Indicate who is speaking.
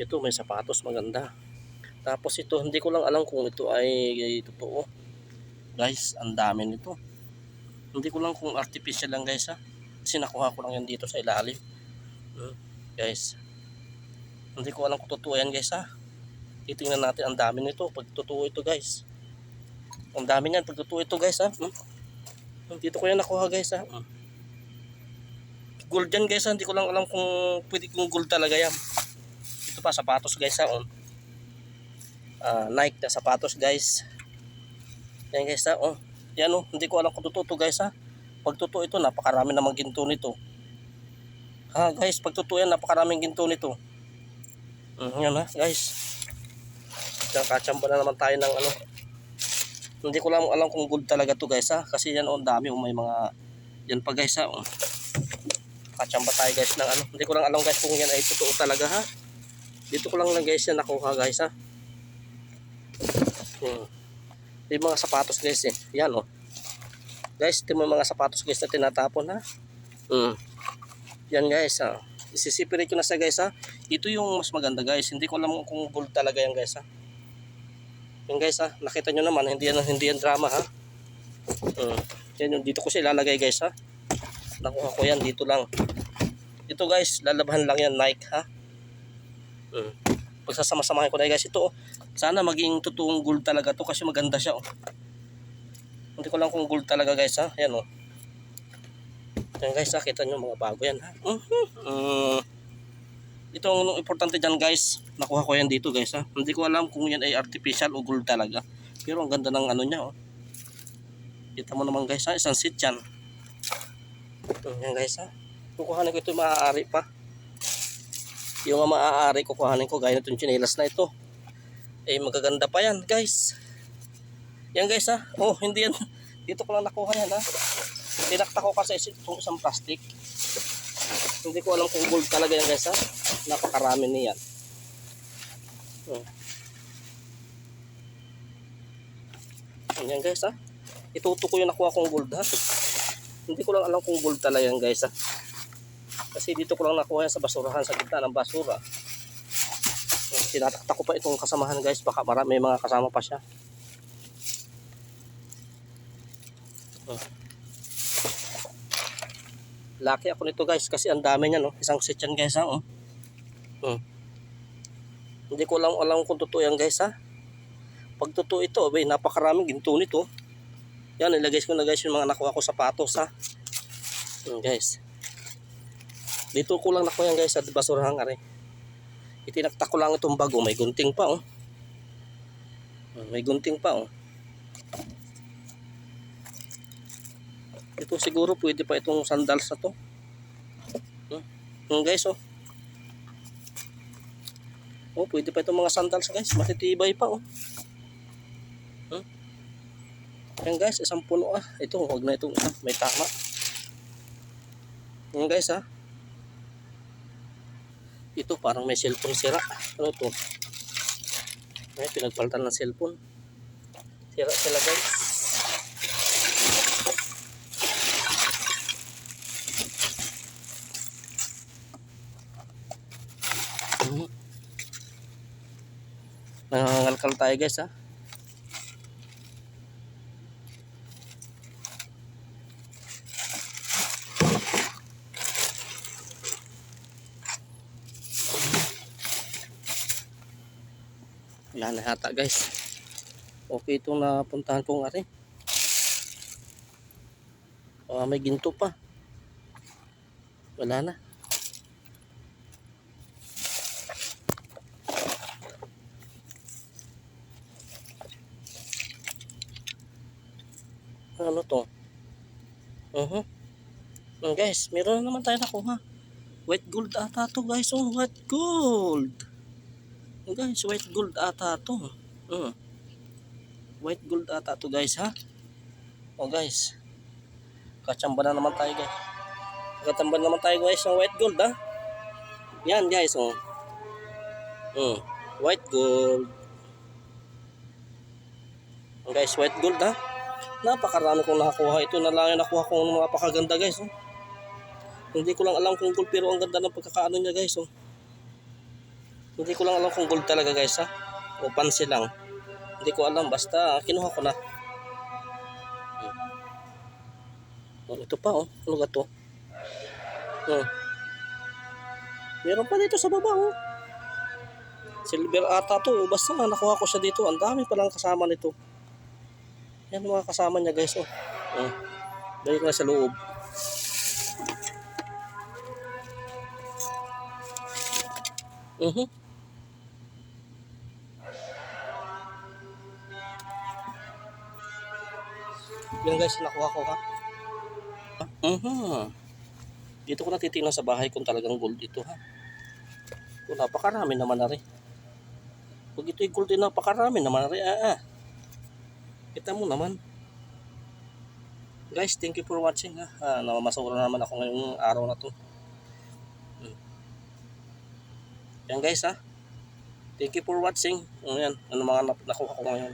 Speaker 1: Ito may sapatos maganda. Tapos ito hindi ko lang alam kung ito ay totoo. Guys, ang dami nito. Hindi ko lang kung artificial lang guys ha. Kasi nakuha ko lang yan dito sa ilalim. Guys. Hindi ko alam kung totoo yan guys ha. Titingnan natin ang dami nito pag totoo ito guys. Ang dami niyan pag totoo ito guys ha. Dito ko yan nakuha guys ha. Gold yan guys ha. Hindi ko lang alam kung pwede kong gold talaga yan. Ito pa sapatos guys ha. Nike na sapatos guys. Yan guys ha. Yan hindi ko alam kung totoo guys ha. Pag totoo ito napakarami namang ginto nito. Ha guys, pag totoo yan napakaraming ginto nito. Yan ha guys. Kakachamba na naman tayo ng Hindi ko lang alam kung gold talaga to guys ha. Kasi yan ang dami may mga yan pa guys ha. Kachamba tayo guys ng Hindi ko lang alam guys kung yan ay totoo talaga ha. Dito ko lang guys yan nakuha guys ha. Yung mga sapatos guys Yan guys, ito mga sapatos guys na tinatapon ha. Yan guys ha. Isisipirit ko na sa guys ha. Ito yung mas maganda guys. Hindi ko alam kung gold talaga yan guys ha. Yan guys ha. Nakita nyo naman hindi yan drama ha. Yan yung dito ko siya ilalagay guys ha. Nakuha ko yan dito lang. Ito guys, lalabahan lang yan Nike ha. Pagsasama-samahin ko na guys ito sana maging totoong gold talaga to kasi maganda siya Hindi ko lang kung gold talaga guys ha. Yan Yan guys ha, kita nyo mga bago yan ha. Ito ang importante dyan guys. Nakuha ko yan dito guys ha. Hindi ko alam kung yan ay artificial o gold talaga. Pero ang ganda ng niya Kita mo naman guys ha, isang seat yan. Yan guys ha. Kukuhanin ko ito maaari pa. Yung maaari kukuhanin ko gaya nitong chinelas na ito. Magaganda pa yan guys. Yan guys ha. Hindi yan. Dito ko lang nakuha yan ha. Tinakta ko kasi itong isang plastic. Hindi ko alam kung gold talaga yan guys ha. Napakarami niyan. Yan guys ha. Ituto ko yung nakuha kong gold ha. Hindi ko lang alam kung gold talaga yan guys ha. Kasi dito ko lang nakuha yan sa basurahan sa gitna ng basura. Tinatakta ko pa itong kasamahan guys. Baka marami mga kasama pa siya. Laki ako nito guys kasi ang dami niyan Isang set yan guys ha. Hindi ko lang alam kung totoo yan guys ha. Pag totoo ito, napakaraming ginto nito. Yan, ilagay ko na guys yung mga nakuha ko sapatos ha. Guys. Dito ko lang nakuha yan guys sa basurahan are. Itinakta ko lang itong bago, may gunting pa May gunting pa Ito siguro pwede pa itong sandals na to. Guys pwede pa itong mga sandals guys. Matitibay pa Yan guys, isang puno Ito, huwag na itong isa. May tama. Yan guys ha. Ito parang may cellphone sira. Ano to? May pinagpalitan ng cellphone. Sira sila guys. Nangangalkal tayo guys ha. Yan na hata guys. Okay itong napuntahan kong ari. May ginto pa. Wala na. Ano to? Guys, meron na naman tayo nakuha. White gold ata to guys. White gold. Guys, white gold ata to. White gold ata to guys ha. Guys. Kachamba na naman tayo guys. Kachamba na naman tayo guys ng white gold ha. Yan guys white gold. Guys, white gold ha. Napakarami kong nakakuha. Ito na lang yung nakuha kong napakaganda guys Hindi ko lang alam kung gold pero ang ganda ng pagkakaano niya guys Hindi ko lang alam kung gold talaga guys ha. O pansi lang. Hindi ko alam. Basta kinuha ko na. Oh, ito pa oh. Ano ba to? Oh. Meron pa dito sa baba oh. Silver ata to. Basta nakuha ko siya dito. Ang dami palang kasama nito. Yan mga kasama niya guys oh. Oh. Balik na sa loob. Yan guys, nakuha ko ha. Dito ko natitingnan sa bahay kung talagang gold ito ha. Kung napakarami naman na rin. Pag ito'y gold din napakarami naman na rin. Kita mo naman. Guys, thank you for watching ha. Namamasura naman ako ngayong araw na to. Yan guys ha. Thank you for watching. Yan, ano mga nakuha ko ngayon.